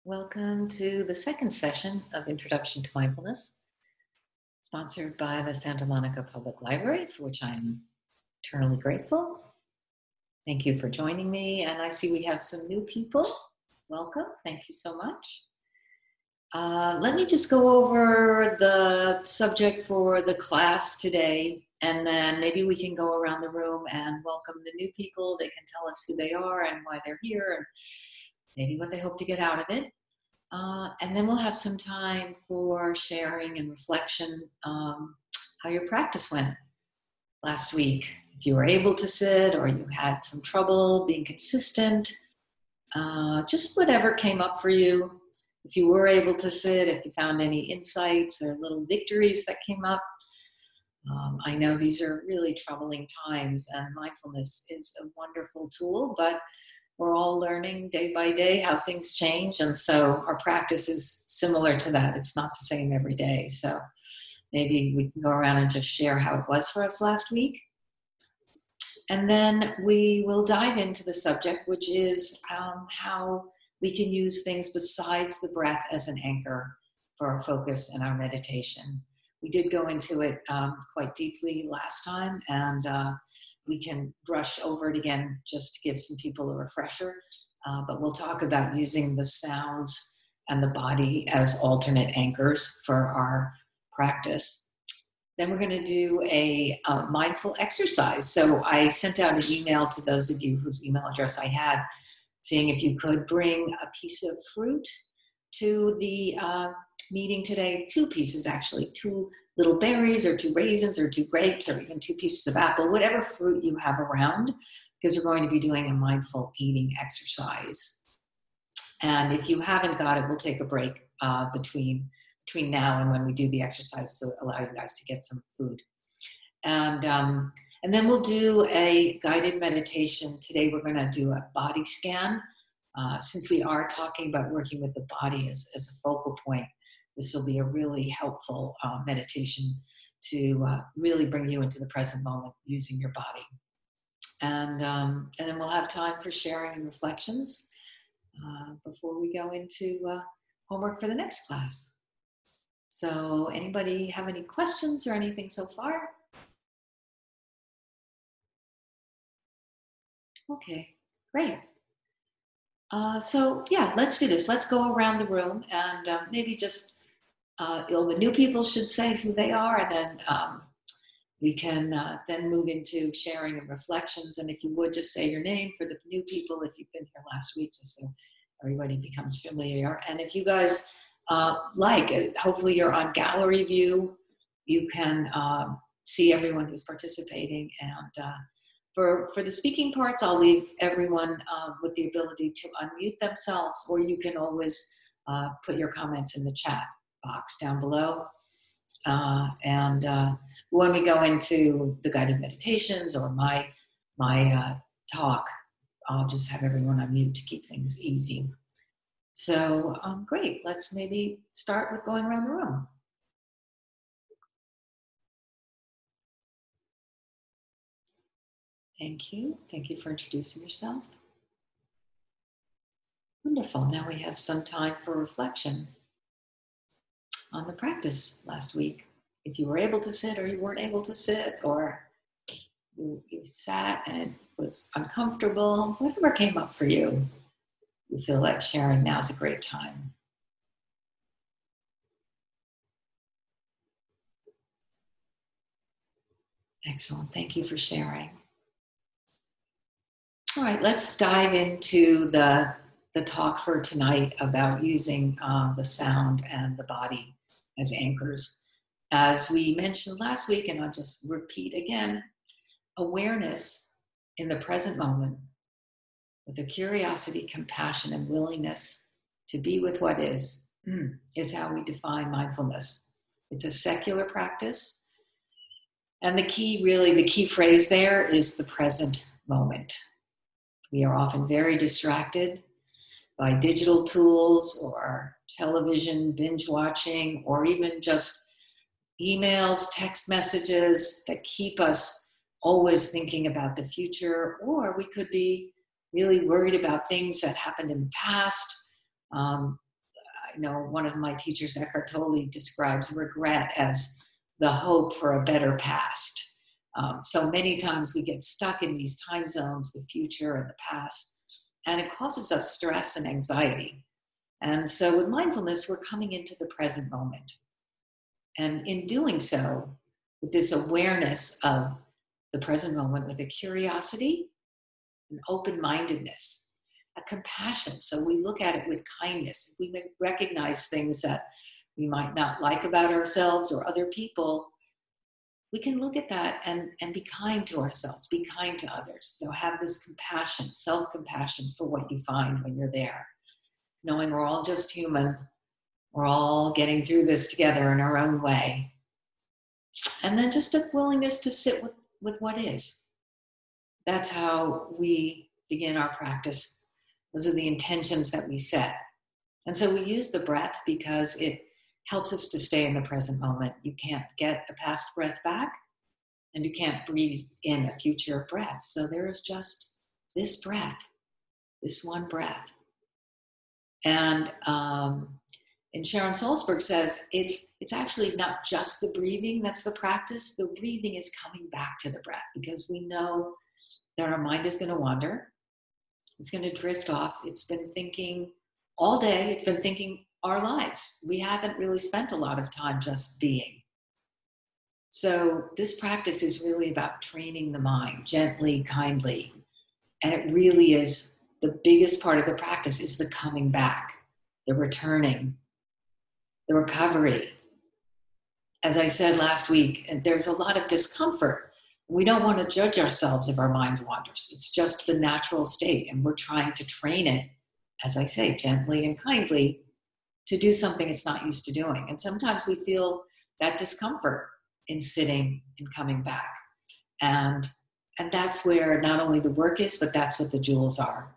Welcome to the second session of Introduction to Mindfulness, sponsored by the Santa Monica Public Library, for which I am eternally grateful. Thank you for joining me, and I see we have some new people. Welcome, thank you so much. Let me just go over the subject for the class today, and then maybe we can go around the room and welcome the new people. They can tell us who they are and why they're here, and maybe what they hope to get out of it. And then we'll have some time for sharing and reflection, how your practice went last week. If you were able to sit or you had some trouble being consistent, just whatever came up for you. If you were able to sit, if you found any insights or little victories that came up. I know these are really troubling times, and mindfulness is a wonderful tool, but we're all learning day by day how things change, and so our practice is similar to that. It's not the same every day, so maybe we can go around and just share how it was for us last week. And then we will dive into the subject, which is how we can use things besides the breath as an anchor for our focus and our meditation. We did go into it quite deeply last time, and we can brush over it again just to give some people a refresher. But we'll talk about using the sounds and the body as alternate anchors for our practice. Then we're going to do a mindful exercise. So I sent out an email to those of you whose email address I had, seeing if you could bring a piece of fruit to the meeting today. 2 pieces, actually, 2 little berries or 2 raisins or 2 grapes or even 2 pieces of apple, whatever fruit you have around, because we're going to be doing a mindful eating exercise. And if you haven't got it, we'll take a break between now and when we do the exercise to allow you guys to get some food. And then we'll do a guided meditation. Today we're going to do a body scan. Since we are talking about working with the body as a focal point, this will be a really helpful meditation to really bring you into the present moment using your body. And then we'll have time for sharing and reflections before we go into homework for the next class. So anybody have any questions or anything so far? Okay, great. So yeah, let's do this. Let's go around the room, and maybe just the new people should say who they are, and then we can then move into sharing and reflections. And if you would just say your name for the new people, if you've been here last week, just so everybody becomes familiar. And if you guys hopefully you're on gallery view, you can see everyone who's participating. And for the speaking parts, I'll leave everyone with the ability to unmute themselves, or you can always put your comments in the chat box down below. And when we go into the guided meditations or my talk, I'll just have everyone unmute to keep things easy. So great, let's maybe start with going around the room. Thank you. Thank you for introducing yourself. Wonderful. Now we have some time for reflection on the practice last week. If you were able to sit or you weren't able to sit, or you sat and it was uncomfortable, whatever came up for you, you feel like sharing, now's a great time. Excellent. Thank you for sharing. All right, let's dive into the talk for tonight about using the sound and the body as anchors. As we mentioned last week, and I'll just repeat again, awareness in the present moment with a curiosity, compassion, and willingness to be with what is how we define mindfulness. It's a secular practice. And the key phrase there is the present moment. We are often very distracted by digital tools or television, binge watching, or even just emails, text messages that keep us always thinking about the future, or we could be really worried about things that happened in the past, one of my teachers, Eckhart Tolle, describes regret as the hope for a better past. So many times we get stuck in these time zones, the future and the past, and it causes us stress and anxiety. And so with mindfulness, we're coming into the present moment. And in doing so, with this awareness of the present moment, with a curiosity, an open-mindedness, a compassion. So we look at it with kindness. We may recognize things that we might not like about ourselves or other people. We can look at that and be kind to ourselves, be kind to others. So have this compassion, self-compassion for what you find when you're there. Knowing we're all just human. We're all getting through this together in our own way. And then just a willingness to sit with what is. That's how we begin our practice. Those are the intentions that we set. And so we use the breath because it helps us to stay in the present moment. You can't get a past breath back, and you can't breathe in a future breath. So there is just this breath, this one breath. And Sharon Salzberg says it's actually not just the breathing that's the practice. The breathing is coming back to the breath, because we know that our mind is going to wander. It's going to drift off. It's been thinking all day. It's been thinking our lives. We haven't really spent a lot of time just being. So this practice is really about training the mind gently, kindly. And it really is the biggest part of the practice is the coming back, the returning, the recovery. As I said last week, there's a lot of discomfort. We don't want to judge ourselves if our mind wanders. It's just the natural state, and we're trying to train it, as I say, gently and kindly, to do something it's not used to doing. And sometimes we feel that discomfort in sitting and coming back. And that's where not only the work is, but that's what the jewels are.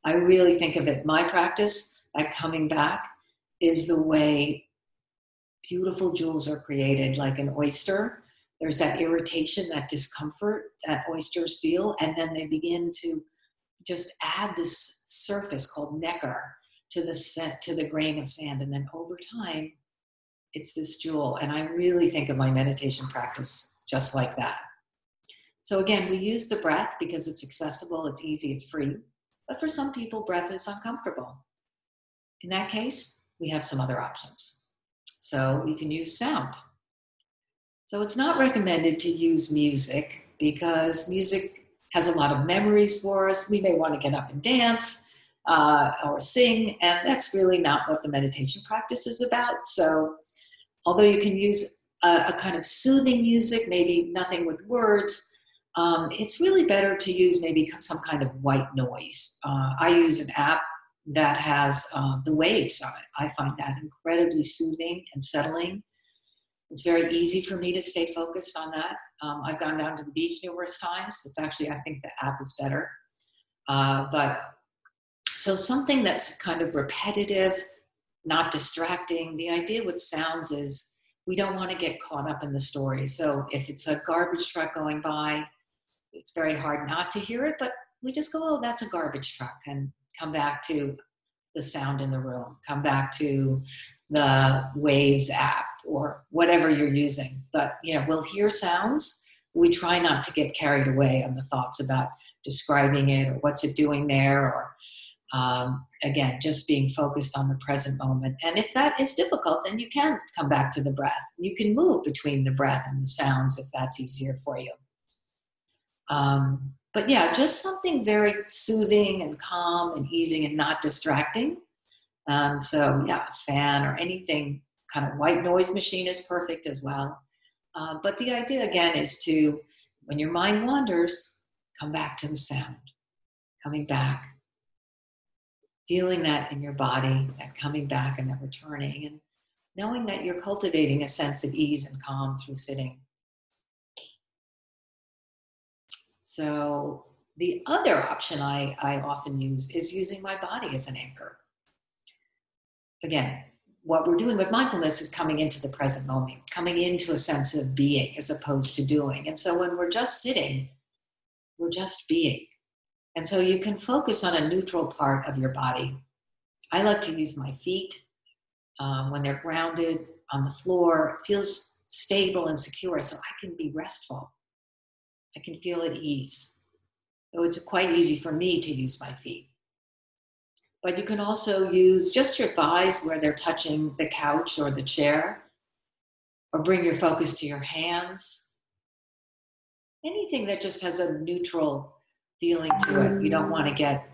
I really think of it, my practice, that coming back is the way beautiful jewels are created, like an oyster. There's that irritation, that discomfort that oysters feel, and then they begin to just add this surface called nacre to the grain of sand, and then over time, it's this jewel. And I really think of my meditation practice just like that. So again, we use the breath because it's accessible, it's easy, it's free. But for some people, breath is uncomfortable. In that case, we have some other options. So we can use sound. So it's not recommended to use music because music has a lot of memories for us. We may want to get up and dance or sing, and that's really not what the meditation practice is about. So although you can use a kind of soothing music, maybe nothing with words, it's really better to use maybe some kind of white noise. I use an app that has the waves on it. I find that incredibly soothing and settling. It's very easy for me to stay focused on that. I've gone down to the beach numerous times. It's actually, I think the app is better. So something that's kind of repetitive, not distracting. The idea with sounds is we don't want to get caught up in the story. So if it's a garbage truck going by, it's very hard not to hear it, but we just go, oh, that's a garbage truck, and come back to the sound in the room, come back to the Waves app or whatever you're using. But, we'll hear sounds. We try not to get carried away on the thoughts about describing it or what's it doing there, or again, just being focused on the present moment. And if that is difficult, then you can come back to the breath. You can move between the breath and the sounds if that's easier for you. But yeah, just something very soothing and calm and easing and not distracting. So yeah, a fan or anything, kind of white noise machine is perfect as well. But the idea again is to, when your mind wanders, come back to the sound, coming back, feeling that in your body, that coming back and that returning, and knowing that you're cultivating a sense of ease and calm through sitting. So the other option I often use is using my body as an anchor. Again, what we're doing with mindfulness is coming into the present moment, coming into a sense of being as opposed to doing. And so when we're just sitting, we're just being. And so you can focus on a neutral part of your body. I like to use my feet. when they're grounded on the floor, it feels stable and secure, so I can be restful. I can feel at ease. So it's quite easy for me to use my feet. But you can also use just your thighs where they're touching the couch or the chair, or bring your focus to your hands. Anything that just has a neutral feeling to it. You don't want to get,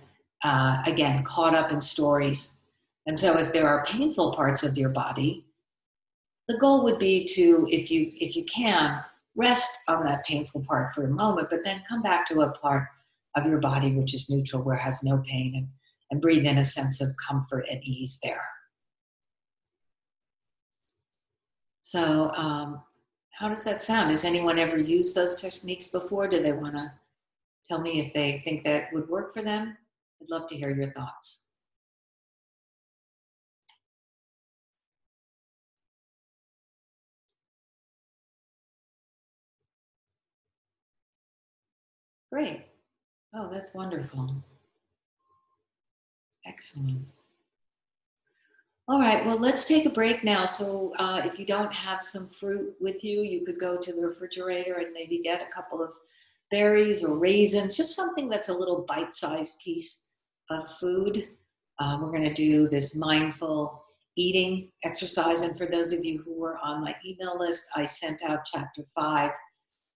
again, caught up in stories. And so if there are painful parts of your body, the goal would be to, if you can, rest on that painful part for a moment, but then come back to a part of your body which is neutral, where it has no pain, and breathe in a sense of comfort and ease there. So how does that sound? Has anyone ever used those techniques before? Do they want to tell me if they think that would work for them? I'd love to hear your thoughts. Great. Oh, that's wonderful. Excellent. All right, well, let's take a break now. So if you don't have some fruit with you, you could go to the refrigerator and maybe get a couple of berries or raisins, just something that's a little bite-sized piece of food. We're going to do this mindful eating exercise. And for those of you who were on my email list, I sent out chapter 5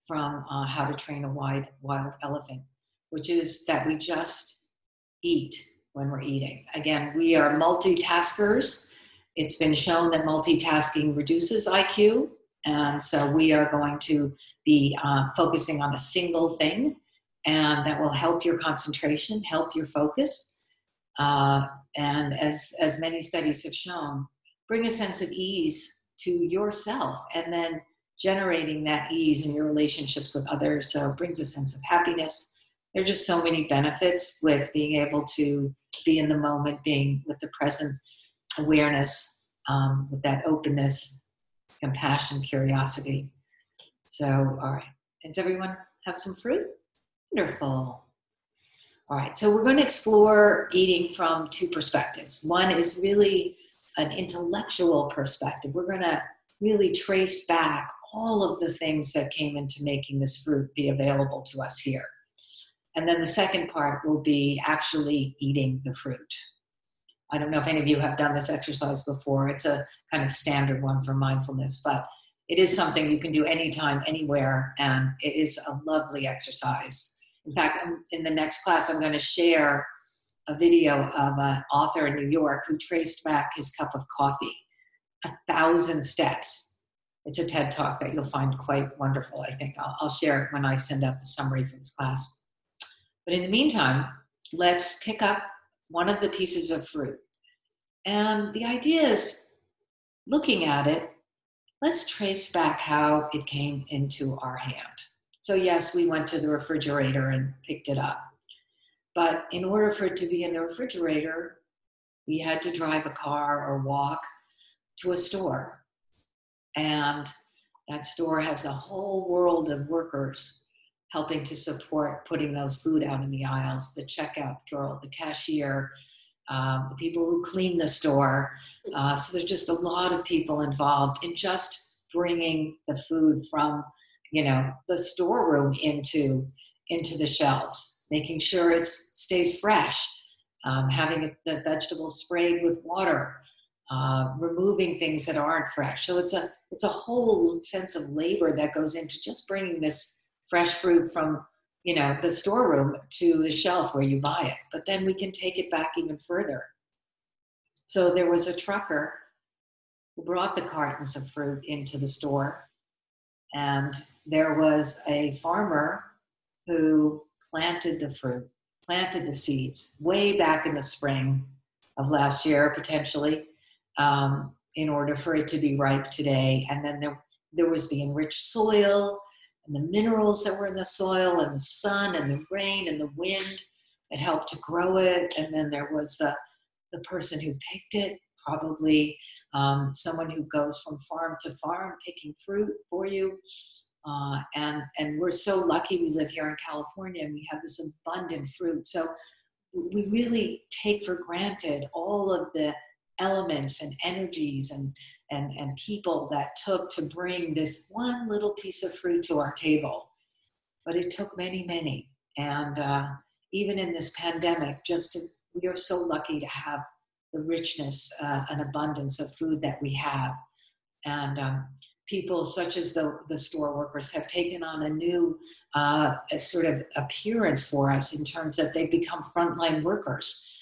from How to Train a Wild Elephant, which is that we just eat when we're eating. Again, we are multitaskers. It's been shown that multitasking reduces IQ. And so we are going to be focusing on a single thing, and that will help your concentration, help your focus. And as many studies have shown, bring a sense of ease to yourself, and then generating that ease in your relationships with others. So it brings a sense of happiness. There are just so many benefits with being able to be in the moment, being with the present awareness, with that openness, compassion, curiosity. So, all right. Does everyone have some fruit? Wonderful. All right. So we're going to explore eating from 2 perspectives. One is really an intellectual perspective. We're going to really trace back all of the things that came into making this fruit be available to us here. And then the second part will be actually eating the fruit. I don't know if any of you have done this exercise before. It's a kind of standard one for mindfulness, but it is something you can do anytime, anywhere, and it is a lovely exercise. In fact, in the next class, I'm going to share a video of an author in New York who traced back his cup of coffee, 1,000 steps. It's a TED Talk that you'll find quite wonderful, I think. I'll share it when I send out the summary for this class. But in the meantime, let's pick up one of the pieces of fruit. And the idea is, looking at it, let's trace back how it came into our hand. So yes, we went to the refrigerator and picked it up. But in order for it to be in the refrigerator, we had to drive a car or walk to a store. And that store has a whole world of workers helping to support putting those food out in the aisles, the checkout girl, the cashier, the people who clean the store. So there's just a lot of people involved in just bringing the food from, the storeroom into the shelves, making sure it stays fresh, having the vegetables sprayed with water, removing things that aren't fresh. So it's a whole sense of labor that goes into just bringing this fresh fruit from, the storeroom to the shelf where you buy it. But then we can take it back even further. So there was a trucker who brought the cartons of fruit into the store. And there was a farmer who planted the fruit, planted the seeds way back in the spring of last year, potentially, in order for it to be ripe today. And then there was the enriched soil, and the minerals that were in the soil, and the sun and the rain and the wind that helped to grow it. And then there was the person who picked it, probably someone who goes from farm to farm picking fruit for you. And we're so lucky we live here in California and we have this abundant fruit. So we really take for granted all of the elements and energies and people that took to bring this one little piece of fruit to our table. But it took many, many. And even in this pandemic, we are so lucky to have the richness and abundance of food that we have. And people such as the store workers have taken on a new a sort of appearance for us in terms that they've become frontline workers,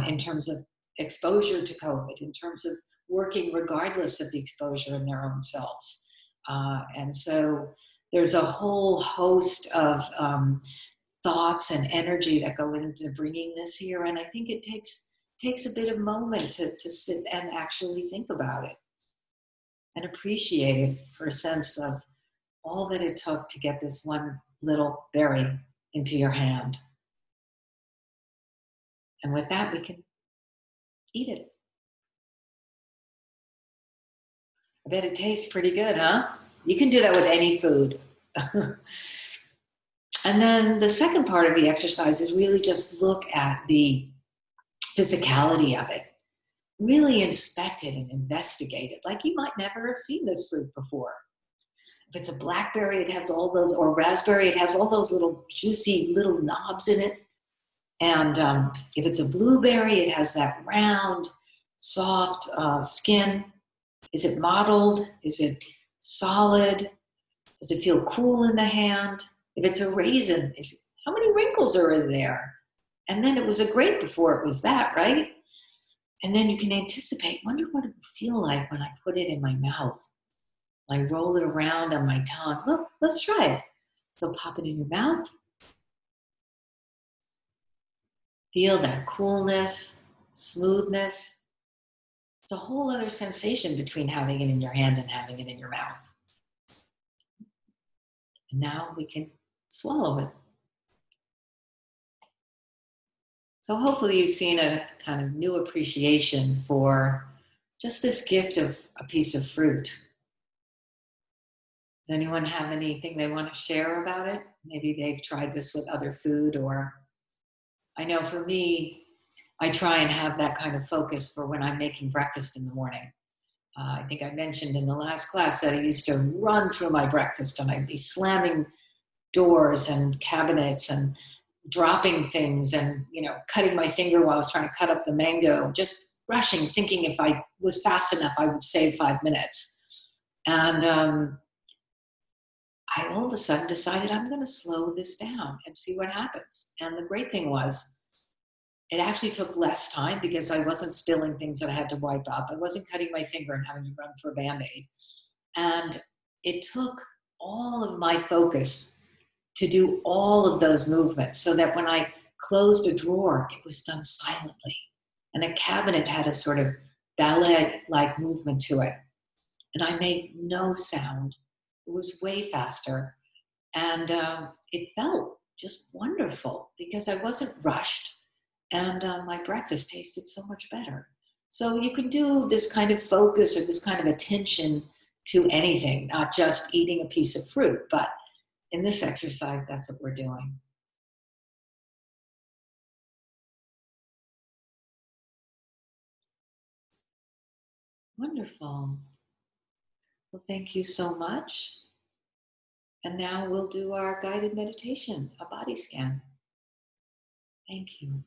in terms of exposure to COVID, in terms of working regardless of the exposure in their own selves. And so there's a whole host of thoughts and energy that go into bringing this here. And I think it takes a bit of moment to sit and actually think about it and appreciate it for a sense of all that it took to get this one little berry into your hand. And with that, we can eat it. I bet it tastes pretty good, huh? You can do that with any food. And then the second part of the exercise is really just look at the physicality of it. Really inspect it and investigate it like you might never have seen this fruit before. If it's a blackberry, it has all those, or raspberry, it has all those little juicy little knobs in it. And if it's a blueberry, it has that round, soft skin. Is it mottled? Is it solid? Does it feel cool in the hand? If it's a raisin, how many wrinkles are in there? And then it was a grape before it was that, right? And then you can anticipate, wonder what it will feel like when I put it in my mouth. I roll it around on my tongue. Look, let's try it. So pop it in your mouth. Feel that coolness, smoothness. It's a whole other sensation between having it in your hand and having it in your mouth. And now we can swallow it. So hopefully you've seen a kind of new appreciation for just this gift of a piece of fruit. Does anyone have anything they want to share about it? Maybe they've tried this with other food, or I know for me, I try and have that kind of focus for when I'm making breakfast in the morning. I think I mentioned in the last class that I used to run through my breakfast and I'd be slamming doors and cabinets and dropping things and, cutting my finger while I was trying to cut up the mango, just rushing, thinking if I was fast enough, I would save 5 minutes. And I all of a sudden decided I'm going to slow this down and see what happens. And the great thing was, it actually took less time because I wasn't spilling things that I had to wipe up. I wasn't cutting my finger and having to run for a Band-Aid. And it took all of my focus to do all of those movements so that when I closed a drawer, it was done silently. And a cabinet had a sort of ballet-like movement to it. And I made no sound. It was way faster. And it felt just wonderful because I wasn't rushed. And my breakfast tasted so much better. So you can do this kind of focus or this kind of attention to anything, not just eating a piece of fruit, but in this exercise, that's what we're doing. Wonderful. Well, thank you so much. And now we'll do our guided meditation, a body scan. Thank you.